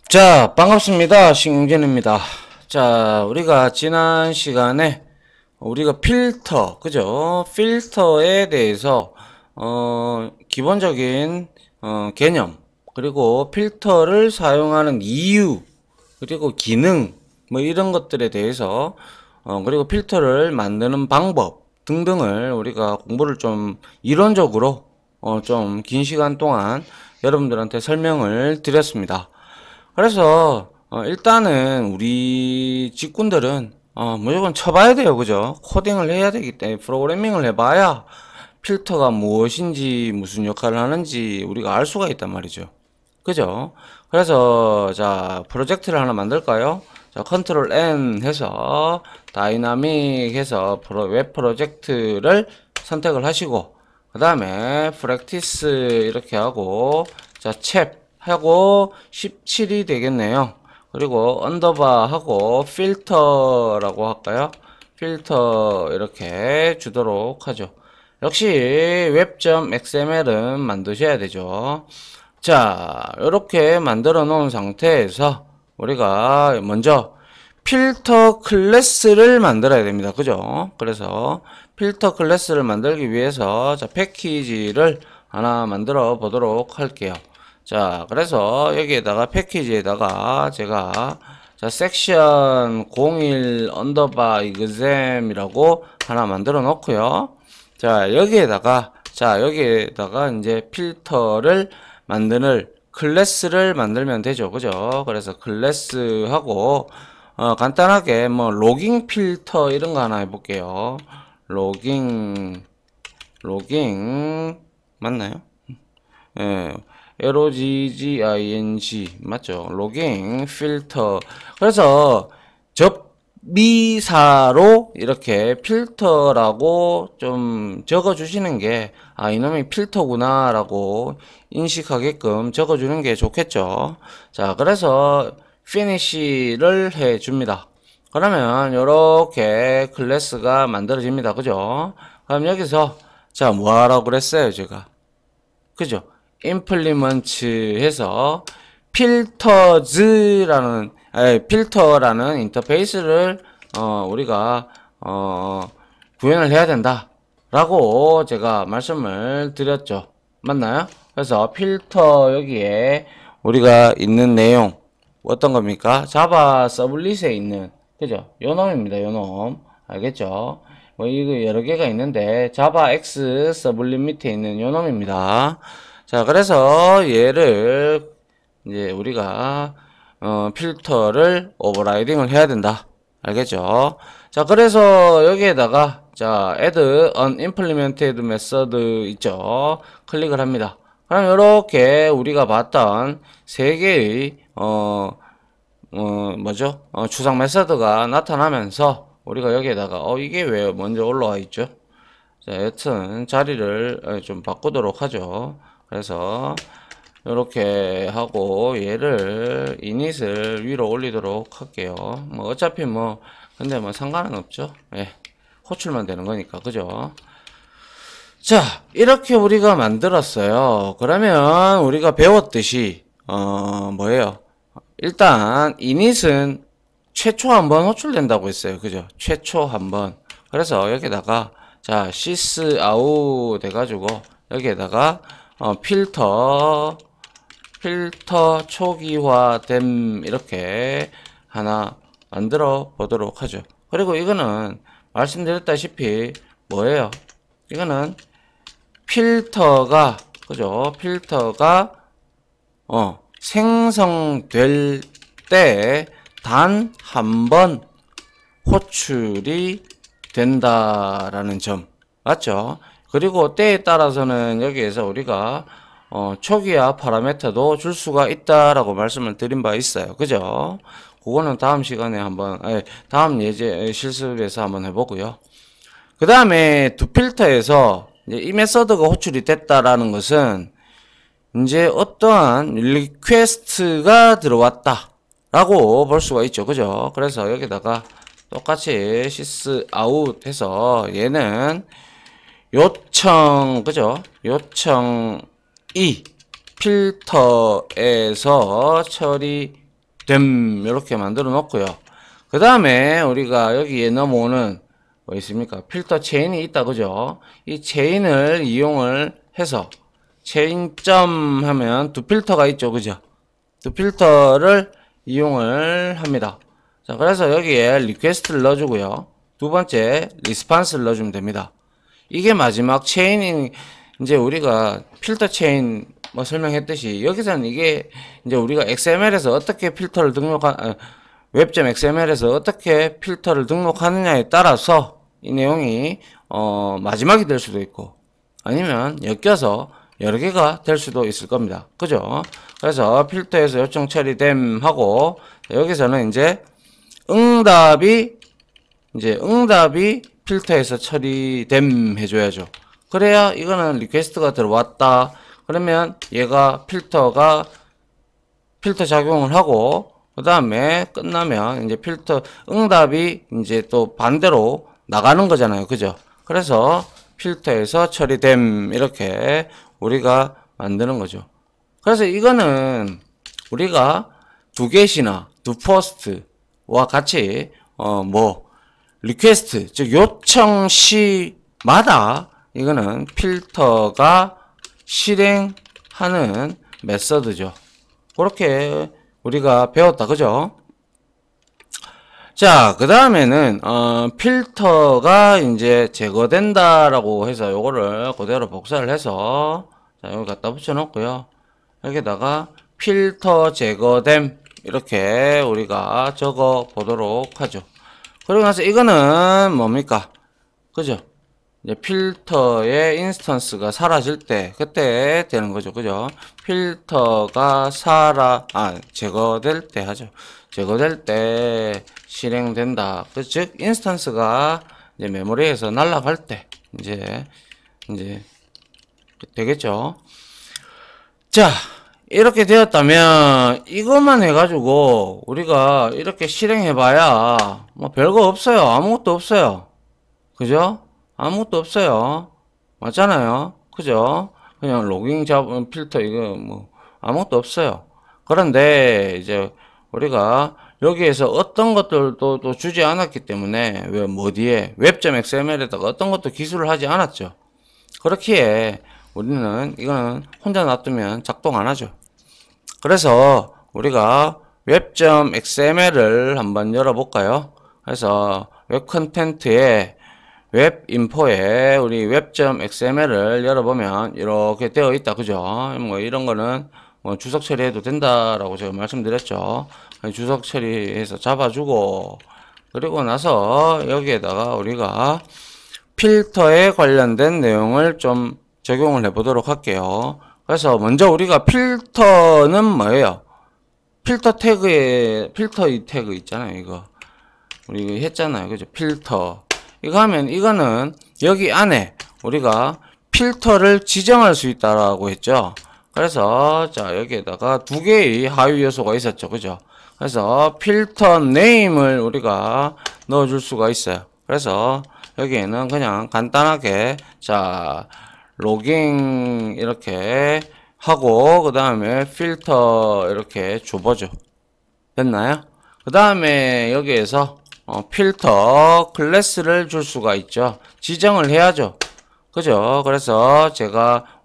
자, 반갑습니다. 신용진입니다. 자, 우리가 지난 시간에 우리가 필터, 그죠? 필터에 대해서 기본적인 개념, 그리고 필터를 사용하는 이유, 그리고 기능, 뭐 이런 것들에 대해서 그리고 필터를 만드는 방법 등등을 우리가 공부를 좀 이론적으로 좀 긴 시간 동안 여러분들한테 설명을 드렸습니다. 그래서 일단은 우리 직군들은 무조건 쳐봐야 돼요. 그죠? 코딩을 해야 되기 때문에 프로그래밍을 해봐야 필터가 무엇인지 무슨 역할을 하는지 우리가 알 수가 있단 말이죠. 그죠? 그래서 자 프로젝트를 하나 만들까요? 자 컨트롤 N 해서 다이나믹 해서 웹 프로젝트를 선택을 하시고 그 다음에 프랙티스 이렇게 하고 자챕 하고 17이 되겠네요. 그리고 언더바 하고 필터라고 할까요? 필터 이렇게 주도록 하죠. 역시 웹.xml은 만드셔야 되죠. 자, 이렇게 만들어 놓은 상태에서 우리가 먼저 필터 클래스를 만들어야 됩니다. 그죠? 그래서 필터 클래스를 만들기 위해서 자, 패키지를 하나 만들어 보도록 할게요. 자, 그래서 여기에다가 패키지에다가 제가 자, 섹션 01 언더바 exam이라고 하나 만들어 놓고요. 자, 여기에다가 이제 필터를 만드는 클래스를 만들면 되죠. 그죠? 그래서 클래스하고 간단하게 뭐 로깅 필터 이런 거 하나 해볼게요. 로깅 맞나요? 예. LOGGING 맞죠? 로깅 필터. 그래서 접미사로 이렇게 필터라고 좀 적어 주시는 게 이놈이 필터구나 라고 인식하게끔 적어 주는 게 좋겠죠. 자, 그래서 피니시를 해 줍니다. 그러면 이렇게 클래스가 만들어집니다. 그죠? 그럼 여기서 자, 뭐 하라고 그랬어요, 제가? 그죠? implement 해서 필터라는 인터페이스를 우리가 구현을 해야 된다 라고 제가 말씀을 드렸죠. 맞나요? 그래서 필터 여기에 우리가 있는 내용 어떤 겁니까? 자바 서블릿에 있는 그죠? 요놈입니다. 요놈 알겠죠? 뭐 이거 여러 개가 있는데 자바 X 서블릿 밑에 있는 요놈입니다. 자, 그래서 얘를 이제 우리가 필터를 오버라이딩을 해야 된다. 알겠죠? 자, 그래서 여기에다가 자, add unimplemented method 있죠? 클릭을 합니다. 그럼 이렇게 우리가 봤던 세 개의 추상 메서드가 나타나면서 우리가 여기에다가 이게 왜 먼저 올라와 있죠? 자, 여튼 자리를 좀 바꾸도록 하죠. 그래서 이렇게 하고 얘를 이닛을 위로 올리도록 할게요. 뭐 어차피 뭐 근데 뭐 상관은 없죠. 예. 호출만 되는 거니까 그죠? 자, 이렇게 우리가 만들었어요. 그러면 우리가 배웠듯이 뭐예요? 일단 이닛은 최초 한번 호출된다고 했어요. 그죠? 최초 한번. 그래서 여기다가 자, sys out 돼가지고 여기에다가 필터 초기화됨 이렇게 하나 만들어 보도록 하죠. 그리고 이거는 말씀드렸다시피 뭐예요? 이거는 필터가 그죠? 필터가 생성될 때 단 한 번 호출이 된다라는 점 맞죠? 그리고 때에 따라서는 여기에서 우리가 초기화 파라미터도 줄 수가 있다라고 말씀을 드린 바 있어요. 그죠? 그거는 다음 시간에 한번 다음 예제 실습에서 한번 해보고요. 그 다음에 두 필터에서 이제 이 메서드가 호출이 됐다라는 것은 이제 어떠한 리퀘스트가 들어왔다 라고 볼 수가 있죠. 그죠? 그래서 여기다가 똑같이 sys out 해서 얘는 요청 그죠? 요청이 필터에서 처리 됨 이렇게 만들어 놓고요. 그 다음에 우리가 여기에 넘어오는 뭐 있습니까? 필터 체인이 있다, 그죠? 이 체인을 이용을 해서 체인점 하면 두 필터가 있죠, 그죠? 두 필터를 이용을 합니다. 자, 그래서 여기에 리퀘스트를 넣어주고요. 두 번째 리스판스를 넣어주면 됩니다. 이게 마지막 체인이 이제 우리가 필터 체인 뭐 설명했듯이 여기서는 이게 이제 우리가 XML에서 어떻게 필터를 웹 XML에서 어떻게 필터를 등록하느냐에 따라서 이 내용이 마지막이 될 수도 있고 아니면 엮여서 여러 개가 될 수도 있을 겁니다. 그죠? 그래서 필터에서 요청 처리됨 하고 여기서는 이제 응답이 필터에서 처리됨 해줘야죠. 그래야 이거는 리퀘스트가 들어왔다. 그러면 얘가 필터 작용을 하고 그 다음에 끝나면 이제 필터 응답이 이제 또 반대로 나가는 거잖아요. 그죠? 그래서 필터에서 처리됨 이렇게 우리가 만드는 거죠. 그래서 이거는 우리가 두 get이나 두 post와 같이 리퀘스트 즉 요청 시마다 이거는 필터가 실행하는 메서드죠. 그렇게 우리가 배웠다, 그죠? 자, 그 다음에는 필터가 이제 제거된다라고 해서 요거를 그대로 복사를 해서 자, 여기 갖다 붙여 놓고요. 여기다가 필터 제거됨 이렇게 우리가 적어 보도록 하죠. 그리고 나서 이거는 뭡니까? 그죠? 이제 필터의 인스턴스가 사라질 때 그때 되는 거죠. 그죠? 필터가 제거될 때 하죠. 제거될 때 실행된다. 즉 인스턴스가 이제 메모리에서 날아갈 때 이제 되겠죠. 자, 이렇게 되었다면 이것만 해가지고 우리가 이렇게 실행해봐야 뭐 별거 없어요. 아무것도 없어요. 그죠? 아무것도 없어요. 맞잖아요. 그죠? 그냥 로깅 잡은 필터 이거 뭐 아무것도 없어요. 그런데 이제 우리가 여기에서 어떤 것들도 또 주지 않았기 때문에 어디에 웹.xml에다가 어떤 것도 기술을 하지 않았죠. 그렇기에 우리는 이거는 혼자 놔두면 작동 안 하죠. 그래서 우리가 웹.xml을 한번 열어볼까요? 그래서 웹 컨텐트에 웹 인포에 우리 웹.xml을 열어보면 이렇게 되어 있다. 그죠? 뭐 이런 거는 뭐 주석 처리해도 된다라고 제가 말씀드렸죠. 주석 처리해서 잡아주고 그리고 나서 여기에다가 우리가 필터에 관련된 내용을 좀 적용을 해 보도록 할게요. 그래서 먼저 우리가 필터는 뭐예요? 필터 이 태그 있잖아요. 이거 우리 이거 했잖아요. 그죠? 필터 이거 하면 이거는 여기 안에 우리가 필터를 지정할 수 있다라고 했죠. 그래서 자 여기에다가 두 개의 하위 요소가 있었죠. 그죠? 그래서 필터 네임을 우리가 넣어줄 수가 있어요. 그래서 여기에는 그냥 간단하게 자 로깅 이렇게 하고 그 다음에 필터 이렇게 줘보죠. 됐나요? 그 다음에 여기에서 필터 클래스를 줄 수가 있죠. 지정을 해야죠. 그죠? 그래서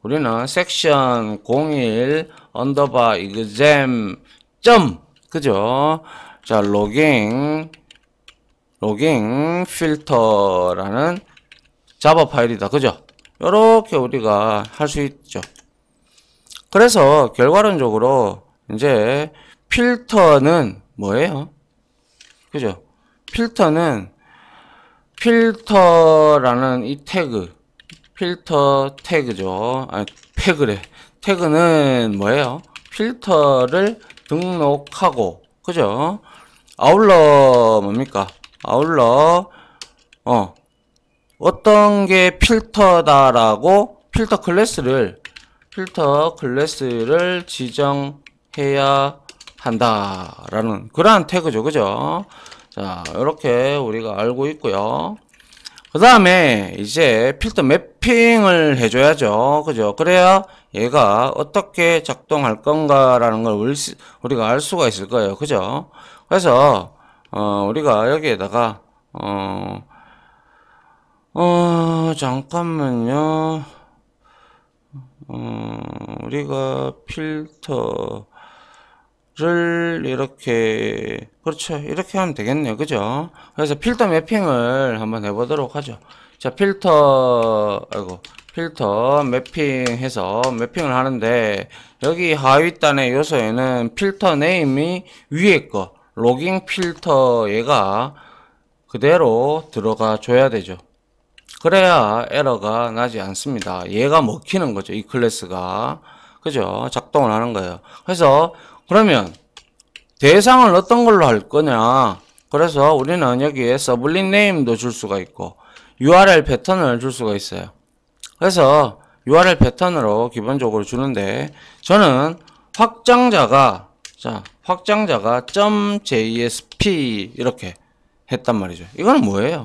우리는 섹션 01 언더바 exam 점 그죠? 자 로깅 필터라는 자바 파일이다. 그죠? 이렇게 우리가 할 수 있죠. 그래서 결과론적으로 이제 필터는 뭐예요? 그죠? 필터라는 이 필터 태그죠. 태그는 뭐예요? 필터를 등록하고, 그죠? 아울러 뭡니까? 아울러 어떤 게 필터다라고 필터 클래스를 지정해야 한다라는 그러한 태그죠. 그죠? 자, 이렇게 우리가 알고 있고요. 그 다음에 이제 필터 매핑을 해줘야죠. 그죠? 그래야 얘가 어떻게 작동할 건가라는 걸 우리가 알 수가 있을 거예요. 그죠? 그래서, 우리가 여기에다가, 잠깐만요. 우리가 필터를 이렇게, 그렇죠. 이렇게 하면 되겠네요. 그죠? 그래서 필터 매핑을 한번 해보도록 하죠. 자, 필터 매핑해서 매핑을 하는데, 여기 하위단의 요소에는 필터 네임이 위에 거, 로깅 필터 얘가 그대로 들어가 줘야 되죠. 그래야 에러가 나지 않습니다. 얘가 먹히는 거죠. 이 클래스가. 그죠? 작동을 하는 거예요. 그래서 그러면 대상을 어떤 걸로 할 거냐. 그래서 우리는 여기에 서블릿 네임도 줄 수가 있고 URL 패턴을 줄 수가 있어요. 그래서 URL 패턴으로 기본적으로 주는데 저는 확장자가 .jsp 이렇게 했단 말이죠. 이거는 뭐예요?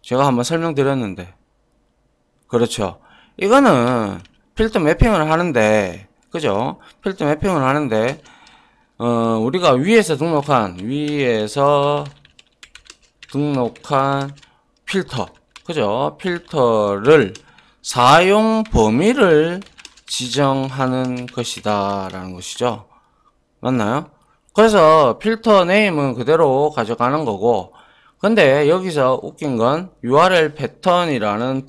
제가 한번 설명드렸는데, 그렇죠. 이거는 필터 매핑을 하는데, 그죠? 필터 매핑을 하는데, 우리가 위에서 등록한 필터, 그죠? 필터를 사용 범위를 지정하는 것이다 라는 것이죠. 맞나요? 그래서 필터 네임은 그대로 가져가는 거고, 근데 여기서 웃긴 건 URL 패턴이라는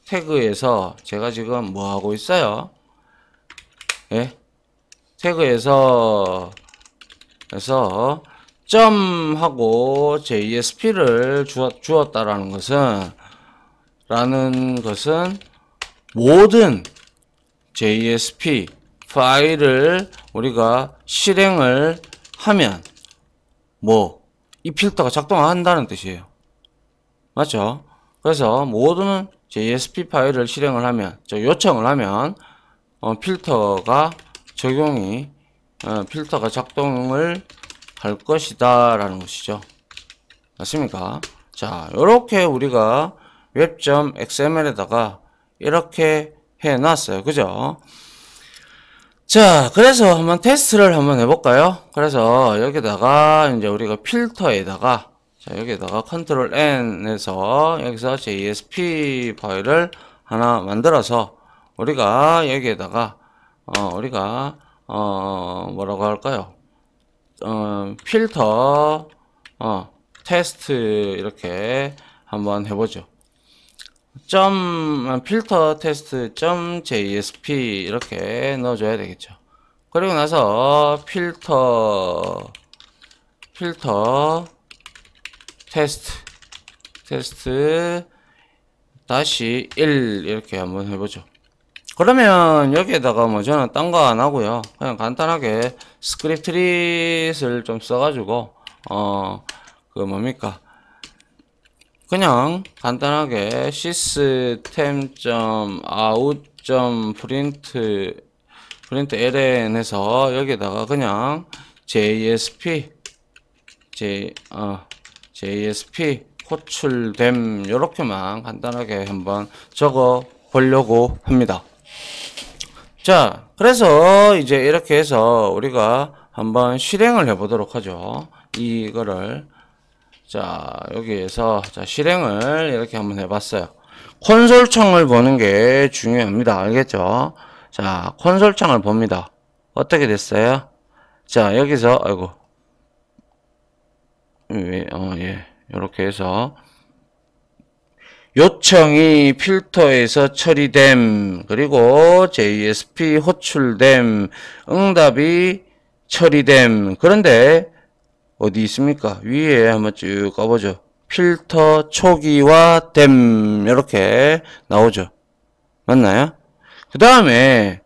태그에서 제가 지금 뭐 하고 있어요? 예? 태그에서 점하고 JSP를 주었다라는 것은 모든 JSP 파일을 우리가 실행을 하면 이 필터가 작동한다는 뜻이에요. 맞죠? 그래서 모든 JSP 파일을 실행을 하면, 요청을 하면, 필터가 작동을 할 것이다 라는 것이죠. 맞습니까? 자, 요렇게 우리가 웹.xml에다가 이렇게 해 놨어요. 그죠? 자, 그래서 한번 테스트를 한번 해볼까요? 그래서 여기다가 이제 우리가 필터에다가 여기다가 컨트롤 N 해서 여기서 JSP 파일을 하나 만들어서 우리가 여기에다가 뭐라고 할까요? 필터 테스트 이렇게 한번 해보죠. 필터 테스트 .jsp 이렇게 넣어줘야 되겠죠. 그리고 나서 필터 테스트 다시 1 이렇게 한번 해보죠. 그러면 여기에다가 저는 딴 거 안 하고요. 그냥 간단하게 스크립트릿을 좀 써가지고 그냥 간단하게 system.out.println 해서 여기다가 그냥 JSP 호출됨 요렇게만 간단하게 한번 적어 보려고 합니다. 자, 그래서 이제 이렇게 해서 우리가 한번 실행을 해 보도록 하죠. 이거를 여기에서 실행을 이렇게 한번 해봤어요. 콘솔 창을 보는 게 중요합니다. 알겠죠? 자, 콘솔 창을 봅니다. 어떻게 됐어요? 자, 여기서 이렇게 해서 요청이 필터에서 처리됨, 그리고 JSP 호출됨, 응답이 처리됨. 그런데 어디 있습니까? 위에 한번 쭉 가보죠. 필터 초기화됨 이렇게 나오죠. 맞나요? 그 다음에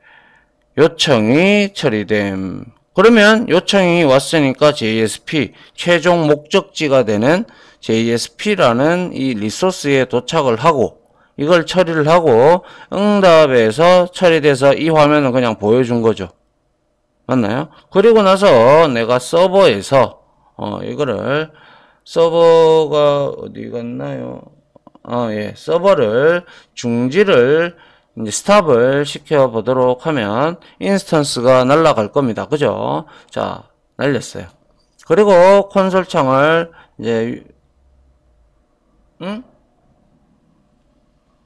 요청이 처리됨. 그러면 요청이 왔으니까 JSP 최종 목적지가 되는 JSP라는 이 리소스에 도착을 하고 이걸 처리를 하고 응답에서 처리돼서 이 화면을 그냥 보여준 거죠. 맞나요? 그리고 나서 내가 서버에서 이거를 서버가 어디 갔나요? 서버를 중지를 이제 스탑을 시켜 보도록 하면 인스턴스가 날아갈 겁니다. 그죠? 자, 날렸어요. 그리고 콘솔 창을 이제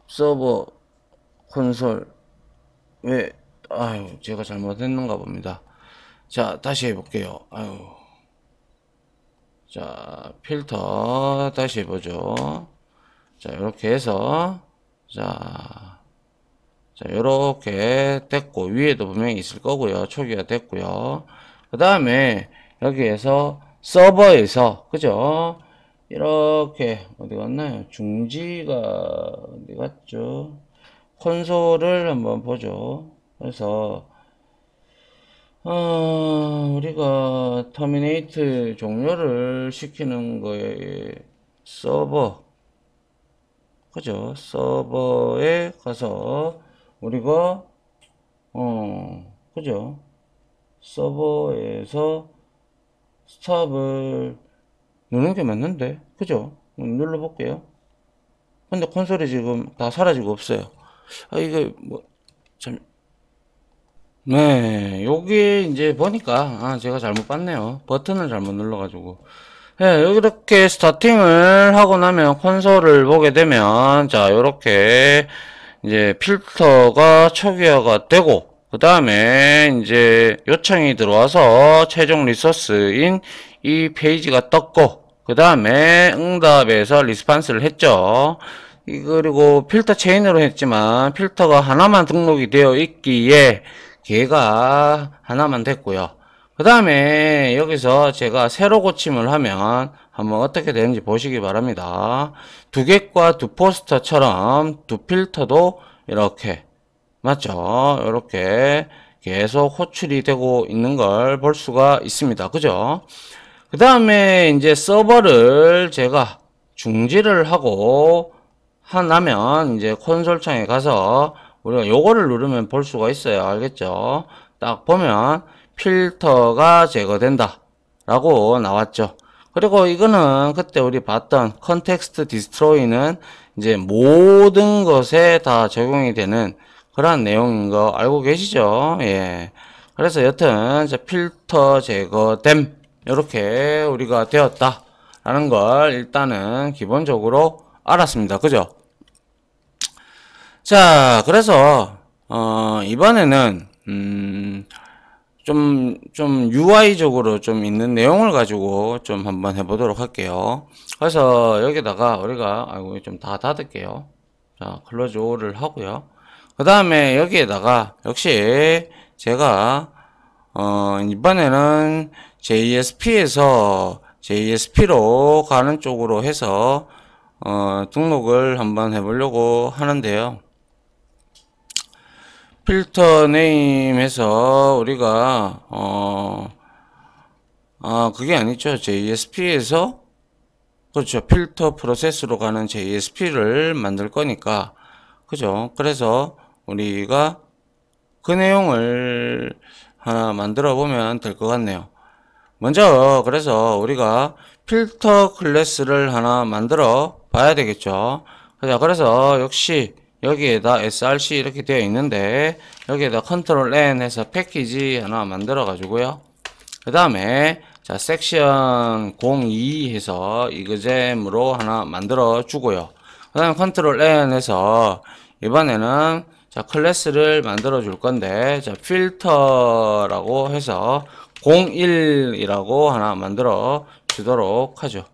서버 콘솔 왜 아유 제가 잘못했는가 봅니다. 자, 다시 해볼게요. 아유. 자, 필터 다시 해보죠. 자, 이렇게 해서 자, 요렇게 됐고, 위에도 분명히 있을 거고요. 초기화 됐고요. 그 다음에 여기에서 서버에서, 그죠? 이렇게, 어디 갔나요? 중지가, 어디 갔죠? 콘솔을 한번 보죠. 그래서, 우리가 터미네이트 종료를 시키는 거에 서버, 그죠? 서버에 가서 우리가 그죠? 서버에서 스탑을 누르는 게 맞는데, 그죠? 눌러볼게요. 근데 콘솔이 지금 다 사라지고 없어요. 이게 뭐 참, 네, 여기 이제 보니까 제가 잘못 봤네요. 버튼을 잘못 눌러가지고. 네, 이렇게 스타팅을 하고 나면 콘솔을 보게 되면 자, 이렇게 이제 필터가 초기화가 되고 그 다음에 이제 요청이 들어와서 최종 리소스인 이 페이지가 떴고 그 다음에 응답에서 리스판스를 했죠. 그리고 필터 체인으로 했지만 필터가 하나만 등록이 되어 있기에 걔가 하나만 됐고요. 그 다음에 여기서 제가 새로 고침을 하면 한번 어떻게 되는지 보시기 바랍니다. 두 객과 두 포스터처럼 두 필터도 이렇게 맞죠? 이렇게 계속 호출이 되고 있는 걸 볼 수가 있습니다. 그죠? 그 다음에 이제 서버를 제가 중지를 하고 하면 이제 콘솔 창에 가서 우리가 요거를 누르면 볼 수가 있어요. 알겠죠? 딱 보면 필터가 제거된다 라고 나왔죠. 그리고 이거는 그때 우리 봤던 컨텍스트 디스트로이는 이제 모든 것에 다 적용이 되는 그런 내용인 거 알고 계시죠? 예. 그래서 여튼 필터 제거됨 이렇게 우리가 되었다 라는 걸 일단은 기본적으로 알았습니다. 그죠? 자, 그래서 이번에는 좀 UI적으로 좀 있는 내용을 가지고 좀 한번 해보도록 할게요. 그래서 여기다가 우리가 아이고 좀 다 닫을게요. 자, 클로즈 올을 하고요. 그 다음에 여기에다가 역시 제가 이번에는 JSP에서 JSP로 가는 쪽으로 해서 등록을 한번 해보려고 하는데요. 필터 네임에서 우리가 그게 아니죠. JSP에서 그렇죠. 필터 프로세스로 가는 JSP를 만들 거니까 그죠. 그래서 우리가 그 내용을 하나 만들어 보면 될 것 같네요. 먼저 그래서 우리가 필터 클래스를 하나 만들어 봐야 되겠죠. 그래서 역시 여기에다 src 이렇게 되어 있는데 여기에다 컨트롤 N 해서 패키지 하나 만들어 가지고요. 그 다음에 자 섹션 02 해서 이그잼으로 하나 만들어 주고요. 그 다음에 컨트롤 N 해서 이번에는 자 클래스를 만들어 줄 건데 자 필터라고 해서 01이라고 하나 만들어 주도록 하죠.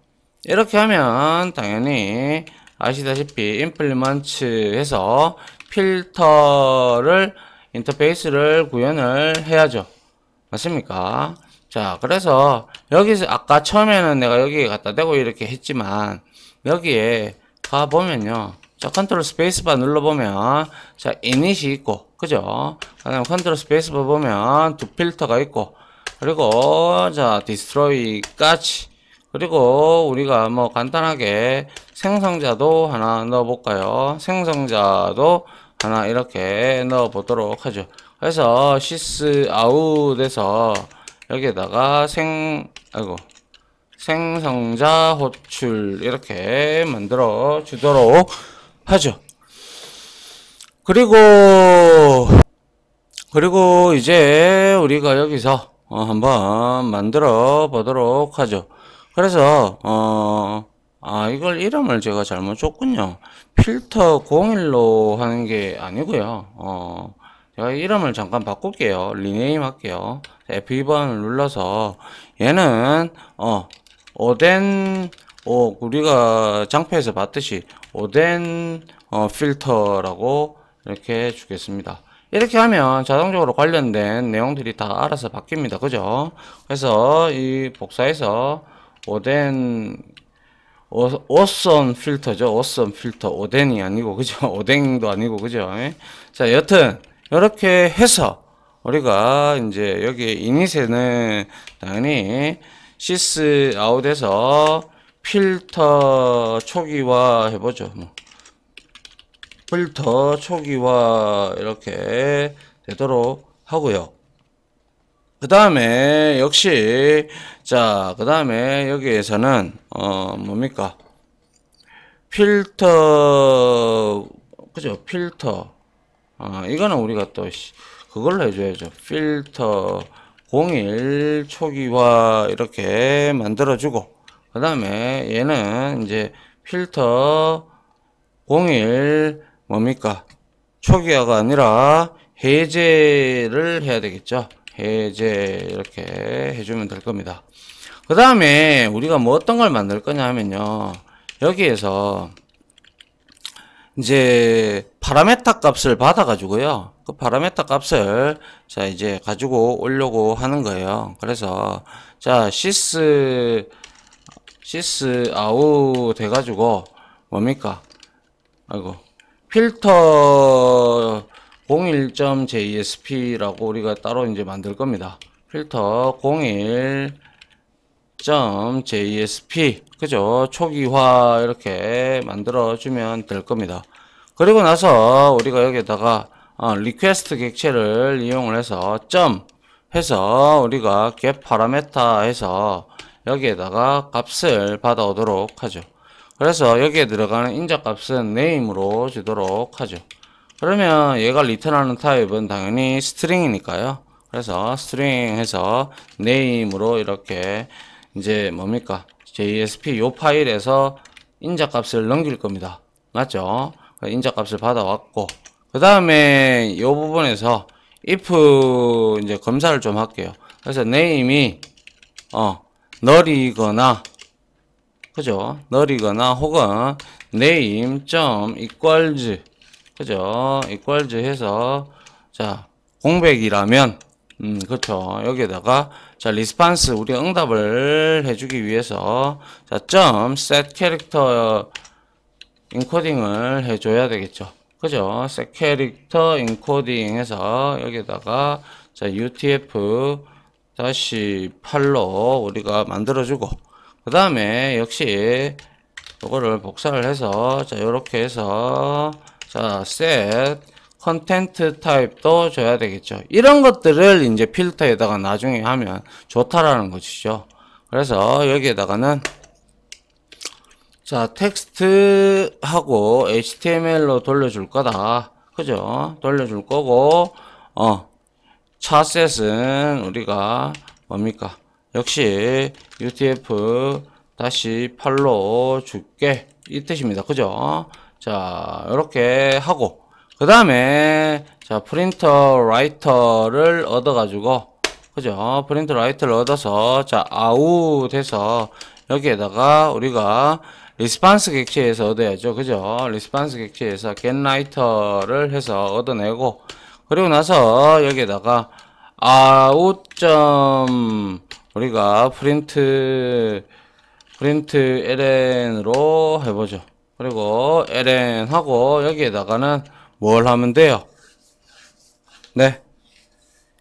이렇게 하면 당연히 아시다시피 implement 해서 필터를 인터페이스를 구현을 해야죠. 맞습니까? 자, 그래서 여기서 아까 처음에는 내가 여기에 갖다 대고 이렇게 했지만 여기에 가보면요. 자, 컨트롤 스페이스바 눌러보면 자, 이닛이 있고 그죠? 그 다음에 컨트롤 스페이스바 보면 두 필터가 있고 그리고 자, 디스트로이까지 그리고 우리가 뭐 간단하게 생성자도 하나 넣어 볼까요? 생성자도 하나 이렇게 넣어 보도록 하죠. 그래서 sys out 에서 여기에다가 생성자 호출 이렇게 만들어 주도록 하죠. 그리고 이제 우리가 여기서 한번 만들어 보도록 하죠. 그래서 이걸 이름을 제가 잘못 줬군요. 필터 01로 하는 게 아니고요. 제가 이름을 잠깐 바꿀게요. 리네임 할게요. F2번을 눌러서 얘는 오덴 우리가 장표에서 봤듯이 오덴 필터라고 이렇게 주겠습니다. 이렇게 하면 자동적으로 관련된 내용들이 다 알아서 바뀝니다. 그죠? 그래서 이 복사해서 오덴 오선 필터죠. 오선 필터 오덴이 아니고 그죠? 오뎅도 아니고 그죠? 자, 여튼 이렇게 해서 우리가 이제 여기 이닛에는 당연히 시스 아웃에서 필터 초기화 해보죠. 필터 초기화 이렇게 되도록 하고요. 그 다음에 역시 그 다음에 여기에서는 뭡니까 필터 그죠? 필터 이거는 우리가 또 그걸로 해줘야죠. 필터 01 초기화 이렇게 만들어주고 그 다음에 얘는 이제 필터 01 뭡니까 초기화가 아니라 해제를 해야 되겠죠. 해제 이렇게 해주면 될 겁니다. 그 다음에 우리가 뭐 어떤 걸 만들 거냐 하면요, 여기에서 이제 파라메타 값을 받아 가지고요, 그 파라메타 값을 자 이제 가지고 오려고 하는 거예요. 그래서 자 시스 아웃 돼 가지고 뭡니까 필터 01.JSP라고 우리가 따로 이제 만들 겁니다. 필터 01.JSP 그죠? 초기화 이렇게 만들어 주면 될 겁니다. 그리고 나서 우리가 여기에다가 리퀘스트 객체를 이용을 해서 점 해서 우리가 get 파라메타 해서 여기에다가 값을 받아오도록 하죠. 그래서 여기에 들어가는 인자값은 name으로 주도록 하죠. 그러면 얘가 리턴하는 타입은 당연히 스트링이니까요. 그래서 스트링 해서 name으로 이렇게 이제 뭡니까 JSP 요 파일에서 인자값을 넘길 겁니다. 맞죠? 인자값을 받아왔고 그 다음에 요 부분에서 if 이제 검사를 좀 할게요. 그래서 name이 null이거나 그죠? null이거나 혹은 name.equals 그죠? equals 해서 자 공백이라면 그렇죠. 여기에다가 자 리스판스 우리 응답을 해주기 위해서 자 set character 인코딩을 해줘야 되겠죠. 그죠? set character encoding 해서 여기에다가 자 UTF-8로 우리가 만들어주고 그 다음에 역시 이거를 복사를 해서 자 요렇게 해서 자 set 컨텐트 타입도 줘야 되겠죠. 이런 것들을 이제 필터에다가 나중에 하면 좋다라는 것이죠. 그래서 여기에다가는 자 텍스트하고 HTML로 돌려줄 거다. 그죠? 돌려줄 거고 차셋은 우리가 뭡니까? 역시 UTF-8로 줄게 이 뜻입니다. 그죠? 자 이렇게 하고 그 다음에 자 프린터 라이터를 얻어 가지고 그죠? 프린터 라이터를 얻어서 자 아웃 해서 여기에다가 우리가 리스판스 객체에서 얻어야죠. 그죠? 리스판스 객체에서 getWriter를 해서 얻어내고 그리고 나서 여기에다가 아웃 우리가 프린트 ln으로 해보죠. 그리고 ln 하고 여기에다가는 뭘 하면 돼요? 네.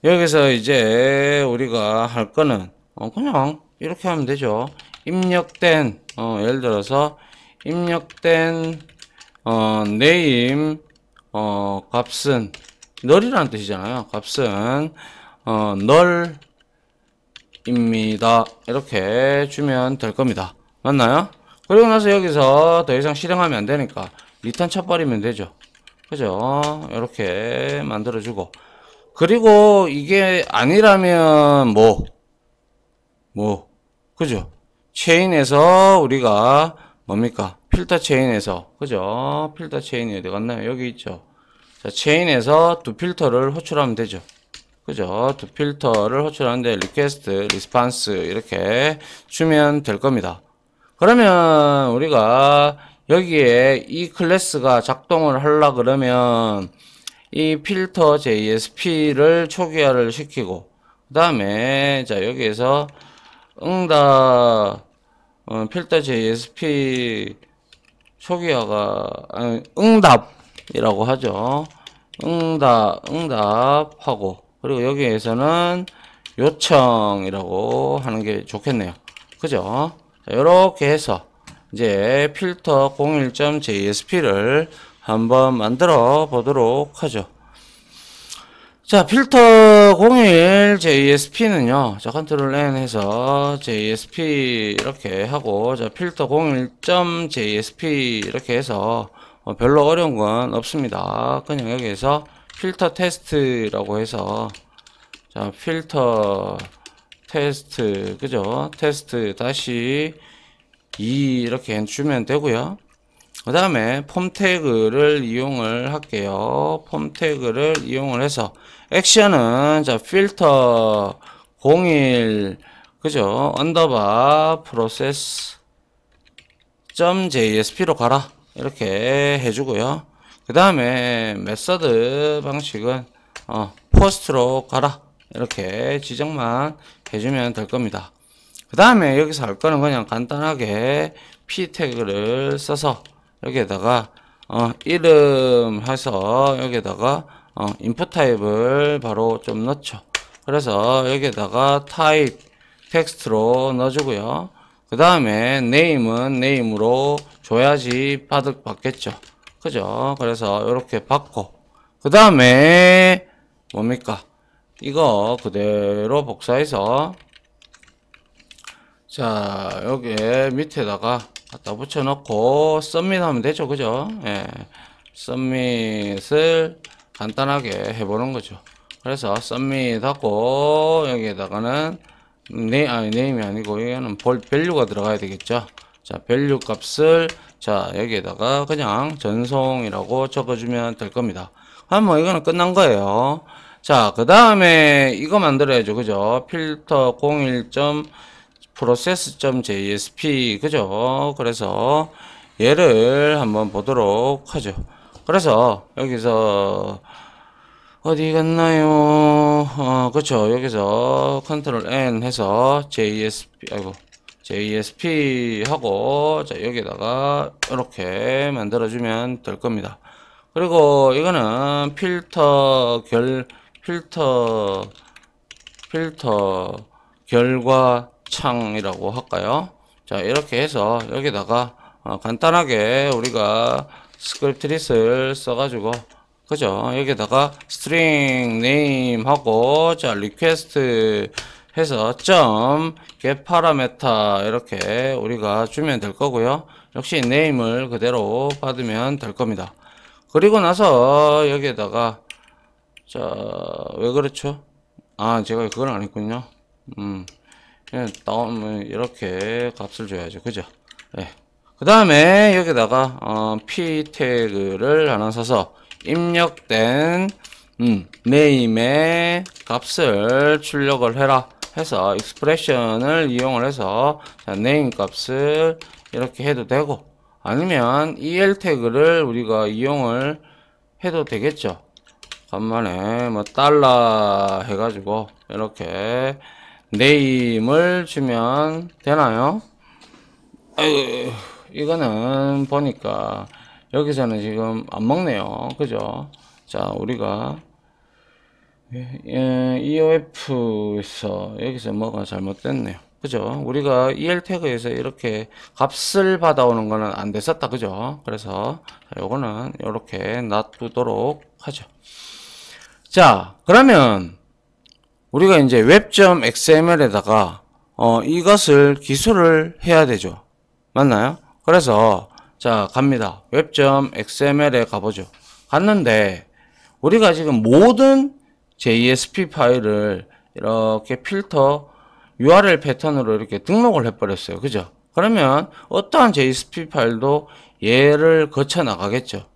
여기서 이제 우리가 할 거는 그냥 이렇게 하면 되죠. 입력된 예를 들어서 입력된 name 값은 null이라는 뜻이잖아요. 값은 null 입니다. 이렇게 주면 될 겁니다. 맞나요? 그리고 나서 여기서 더 이상 실행하면 안 되니까 리턴 쳐버리면 되죠. 그죠? 이렇게 만들어주고. 그리고 이게 아니라면 그죠? 체인에서 우리가 뭡니까? 필터 체인에서, 그죠? 필터 체인이 어디 갔나요? 여기 있죠. 자, 체인에서 두 필터를 호출하면 되죠. 그죠? 두 필터를 호출하는데 리퀘스트, 리스판스 이렇게 주면 될 겁니다. 그러면 우리가 여기에 이 클래스가 작동을 하려 그러면 이 필터 JSP를 초기화를 시키고 그 다음에 자 여기에서 응답 필터 JSP 초기화가 아니, 응답이라고 하죠. 응답하고 그리고 여기에서는 요청이라고 하는 게 좋겠네요. 그죠? 이렇게 해서 이제 필터 01.jsp를 한번 만들어 보도록 하죠. 자, 필터 01 JSP는요, 자, 컨트롤 N 해서 JSP 이렇게 하고, 자, 필터 01.jsp 이렇게 해서 별로 어려운 건 없습니다. 그냥 여기에서 필터 테스트라고 해서, 자, 필터 테스트, 그죠? 테스트 다시 2 이렇게 주면 되고요. 그 다음에 폼 태그를 이용을 할게요. 폼 태그를 이용을 해서 액션은 자 필터 01 그죠? 언더바 프로세스 .jsp로 가라 이렇게 해주고요. 그 다음에 메서드 방식은 포스트로 가라 이렇게 지정만 해주면 될 겁니다. 그 다음에 여기서 할 거는 그냥 간단하게 p 태그를 써서 여기에다가 이름 해서 여기에다가 인풋 타입을 바로 좀 넣죠. 그래서 여기에다가 타입 텍스트로 넣어주고요. 그 다음에 네임은 네임으로 줘야지 받겠죠. 그죠? 그래서 이렇게 받고 그 다음에 뭡니까? 이거 그대로 복사해서 자 여기에 밑에다가 갖다 붙여 넣고 submit 하면 되죠. 그죠? 예. submit을 간단하게 해보는 거죠. 그래서 submit 하고 여기에다가는 네임이 아니고 여기는 value가 들어가야 되겠죠. 자 value 값을 자 여기에다가 그냥 전송이라고 적어주면 될 겁니다. 뭐 이거는 끝난 거예요. 자 그 다음에 이거 만들어야죠. 그죠? 필터 01. process.jsp 그죠? 그래서 얘를 한번 보도록 하죠. 그래서 여기서 어디 갔나요? 그쵸. 여기서 컨트롤 N 해서 JSP 하고 자 여기다가 이렇게 만들어주면 될 겁니다. 그리고 이거는 필터 결과 창이라고 할까요? 자 이렇게 해서 여기다가 간단하게 우리가 스크립트릿을 써가지고 그죠? 여기다가 string name 하고 자 request 해서 get parameter 이렇게 우리가 주면 될 거고요. 역시 name을 그대로 받으면 될 겁니다. 그리고 나서 여기에다가 자 왜 그렇죠? 제가 그걸 안 했군요. 그냥 다운 이렇게 값을 줘야죠. 그죠? 네. 그 다음에 여기다가 p 태그를 하나 써서 입력된 네임의 값을 출력을 해라 해서 익스프레션을 이용을 해서 자, 네임 값을 이렇게 해도 되고 아니면 el 태그를 우리가 이용을 해도 되겠죠. 간만에 뭐 달러 해가지고 이렇게 네임을 주면 되나요? 아이고, 이거는 보니까 여기서는 지금 안 먹네요. 그죠? 자, 우리가 EOF에서 여기서 뭐가 잘못됐네요. 그죠? 우리가 EL 태그에서 이렇게 값을 받아오는 거는 안 됐었다. 그죠? 그래서 요거는 이렇게 놔두도록 하죠. 자, 그러면 우리가 이제 웹.xml에다가 이것을 기술을 해야 되죠. 맞나요? 그래서 자 갑니다. 웹.xml에 가보죠. 갔는데 우리가 지금 모든 JSP 파일을 이렇게 필터 URL 패턴으로 이렇게 등록을 해버렸어요. 그죠? 그러면 어떠한 JSP 파일도 얘를 거쳐 나가겠죠.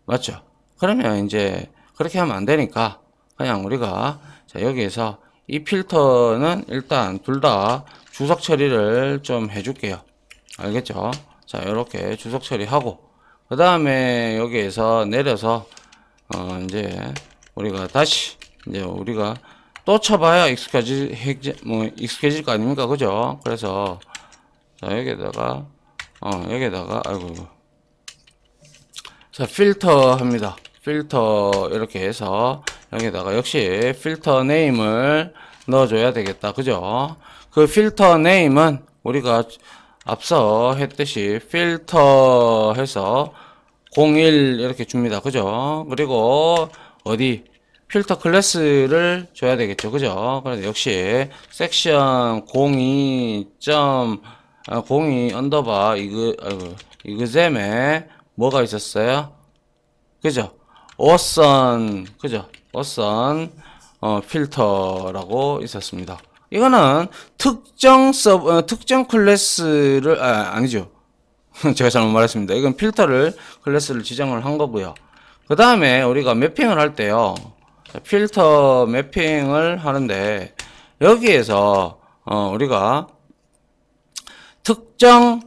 맞죠? 그러면 이제 그렇게 하면 안 되니까 그냥 우리가 자 여기에서 이 필터는 일단 둘 다 주석 처리를 좀 해줄게요. 알겠죠? 자 이렇게 주석 처리하고 그 다음에 여기에서 내려서 이제 우리가 다시 이제 우리가 또 쳐봐야 익숙해질 거 아닙니까? 그죠? 그래서 자 여기다가 아이고 자 필터 합니다. 필터 이렇게 해서 여기다가 역시 필터 네임을 넣어줘야 되겠다. 그죠? 그 필터 네임은 우리가 앞서 했듯이 필터 해서 01 이렇게 줍니다. 그죠? 그리고 어디 필터 클래스를 줘야 되겠죠. 그죠? 그래서 역시 섹션 02 언더바 이그잼에 뭐가 있었어요? 그죠? 어선 그죠? 어선 필터라고 있었습니다. 이거는 특정 클래스를 아니죠. 제가 잘못 말했습니다. 이건 필터를 클래스를 지정을 한 거고요. 그 다음에 우리가 매핑을 할 때요. 필터 매핑을 하는데 여기에서 우리가 특정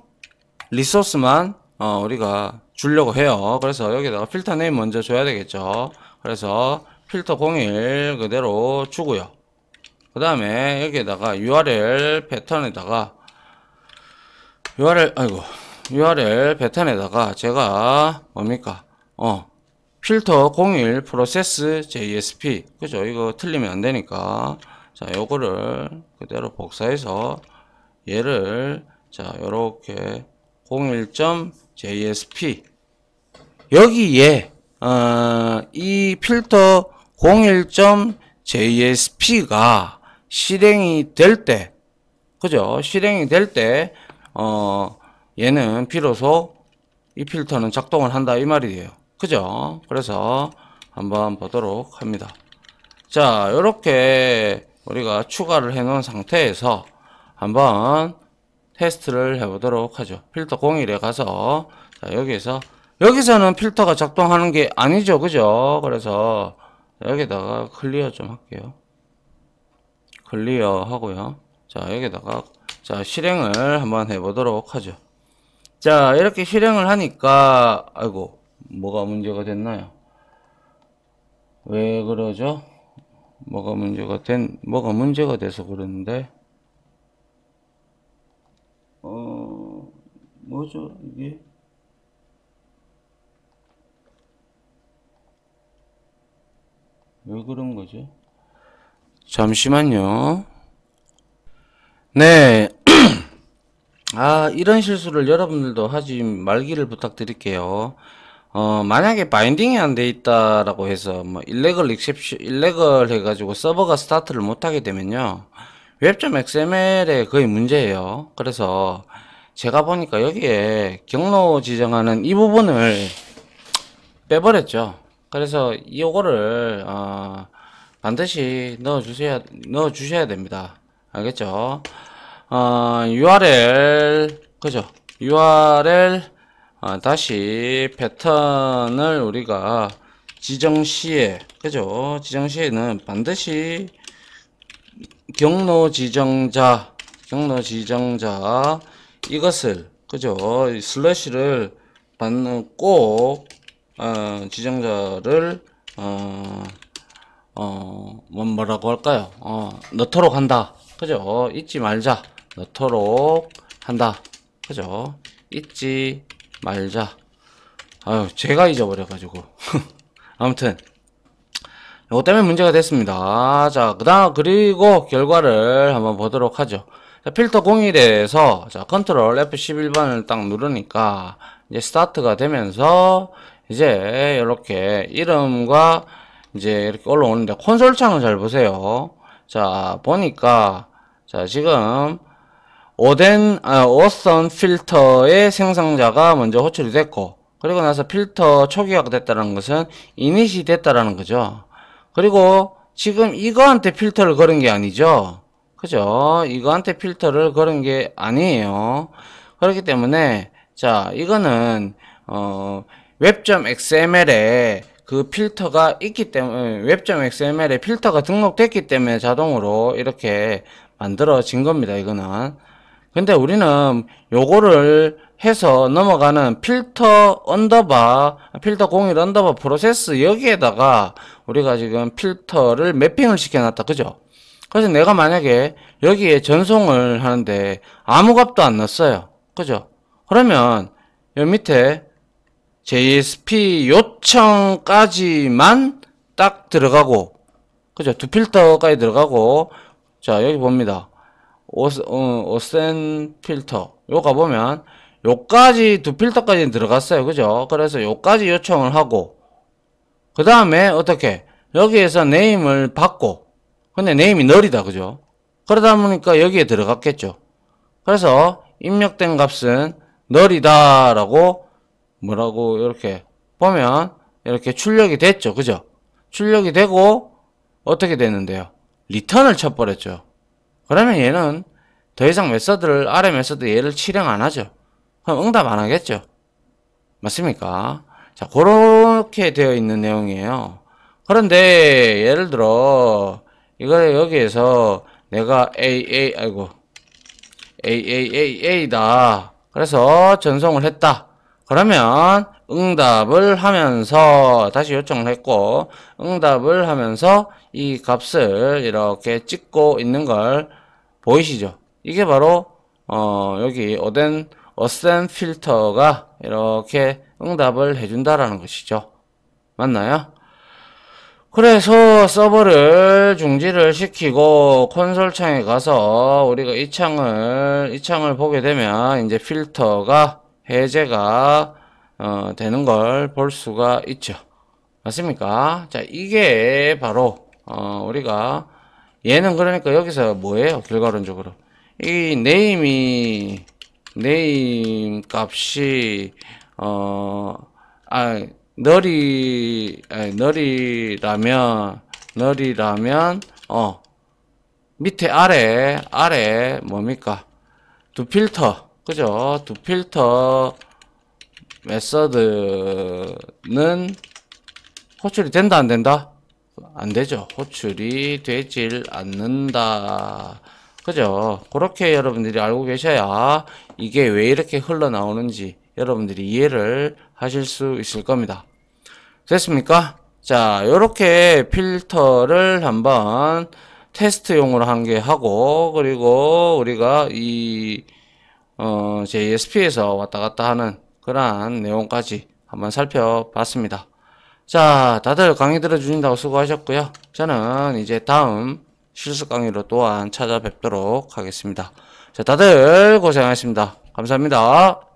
리소스만 우리가 주려고 해요. 그래서 여기다가 필터 네임 먼저 줘야 되겠죠. 그래서 필터 01 그대로 주고요. 그 다음에 여기에다가 URL 패턴에다가 URL 패턴에다가 제가 뭡니까? 필터 01 프로세스 JSP 그죠? 이거 틀리면 안 되니까 자 요거를 그대로 복사해서 얘를 자 요렇게 01.jsp 여기에 이 필터 01.jsp가 실행이 될 때 그죠? 실행이 될 때 얘는 비로소 이 필터는 작동을 한다 이 말이에요. 그죠? 그래서 한번 보도록 합니다. 자, 요렇게 우리가 추가를 해 놓은 상태에서 한번 테스트를 해 보도록 하죠. 필터 01에 가서 자, 여기서는 필터가 작동하는 게 아니죠. 그죠? 그래서 여기다가 클리어 좀 할게요. 클리어 하고요. 자, 여기다가 자, 실행을 한번 해 보도록 하죠. 자, 이렇게 실행을 하니까 아이고 뭐가 문제가 됐나요? 왜 그러죠? 뭐가 문제가 돼서 그러는데 뭐죠 이게? 왜 그런 거죠? 잠시만요. 네. 이런 실수를 여러분들도 하지 말기를 부탁드릴게요. 만약에 바인딩이 안 돼 있다라고 해서 뭐 일레걸 해가지고 서버가 스타트를 못하게 되면요. 웹.xml에 거의 문제예요. 그래서 제가 보니까 여기에 경로 지정하는 이 부분을 빼버렸죠. 그래서 이거를 반드시 넣어주셔야 됩니다. 알겠죠? URL 그죠? URL 다시 패턴을 우리가 지정 시에 그죠? 지정 시에는 반드시 경로 지정자 이것을 그죠? 슬래시를 받는 꼭 지정자를 뭐라고 할까요? 넣도록 한다. 그죠? 잊지 말자. 넣도록 한다. 그죠? 잊지 말자. 제가 잊어버려가지고. 아무튼, 요거 때문에 문제가 됐습니다. 자, 그리고 결과를 한번 보도록 하죠. 자, 필터 01에서, 자, 컨트롤 F11번을 딱 누르니까, 이제 스타트가 되면서, 이제, 이렇게, 이름과, 이제, 이렇게 올라오는데, 콘솔 창을 잘 보세요. 자, 보니까, 자, 지금, 오선 필터의 생성자가 먼저 호출이 됐고, 그리고 나서 필터 초기화가 됐다는 것은 이닛이 됐다라는 거죠. 그리고 지금 이거한테 필터를 걸은 게 아니죠. 그죠? 이거한테 필터를 걸은 게 아니에요. 그렇기 때문에, 자, 이거는, 웹.xml에 그 필터가 있기 때문에, 웹.xml에 필터가 등록됐기 때문에 자동으로 이렇게 만들어진 겁니다, 이거는. 근데 우리는 요거를 해서 넘어가는 필터 필터 01 언더바 프로세스 여기에다가 우리가 지금 필터를 매핑을 시켜놨다. 그죠? 그래서 내가 만약에 여기에 전송을 하는데 아무 값도 안 넣었어요. 그죠? 그러면 여기 밑에 JSP 요청까지만 딱 들어가고, 그죠? 두 필터까지 들어가고, 자, 여기 봅니다. 오센 필터. 요 가보면, 요까지, 두 필터까지 들어갔어요. 그죠? 그래서 요까지 요청을 하고, 그 다음에 어떻게? 여기에서 네임을 받고, 근데 네임이 널이다. 그죠? 그러다 보니까 여기에 들어갔겠죠. 그래서 입력된 값은 널이다. 라고, 뭐라고, 이렇게 보면, 이렇게 출력이 됐죠. 그죠? 출력이 되고, 어떻게 되는데요? 리턴을 쳐버렸죠. 그러면 얘는 더 이상 아래 메서드 얘를 실행 안 하죠. 그럼 응답 안 하겠죠. 맞습니까? 자, 그렇게 되어 있는 내용이에요. 그런데 예를 들어 이거 여기에서 내가 AAA다. 그래서 전송을 했다. 그러면 응답을 하면서 다시 요청을 했고 응답을 하면서 이 값을 이렇게 찍고 있는 걸 보이시죠? 이게 바로 여기 어센 필터가 이렇게 응답을 해준다라는 것이죠. 맞나요? 그래서 서버를 중지를 시키고 콘솔 창에 가서 우리가 이 창을 보게 되면 이제 필터가 해제가 되는 걸 볼 수가 있죠. 맞습니까? 자, 이게 바로 우리가 얘는 그러니까 여기서 뭐예요? 결과론적으로 이 네임 값이 널이라면 밑에 아래 뭡니까? 두 필터, 그죠? 두 필터 메서드는 호출이 된다 안 된다? 안 되죠. 호출이 되질 않는다. 그죠? 그렇게 여러분들이 알고 계셔야 이게 왜 이렇게 흘러나오는지 여러분들이 이해를 하실 수 있을 겁니다. 됐습니까? 자, 요렇게 필터를 한번 테스트용으로 한 개 하고, 그리고 우리가 JSP에서 왔다 갔다 하는 그러한 내용까지 한번 살펴봤습니다. 자, 다들 강의 들어주신다고 수고하셨고요. 저는 이제 다음 실습 강의로 또한 찾아뵙도록 하겠습니다. 자, 다들 고생하셨습니다. 감사합니다.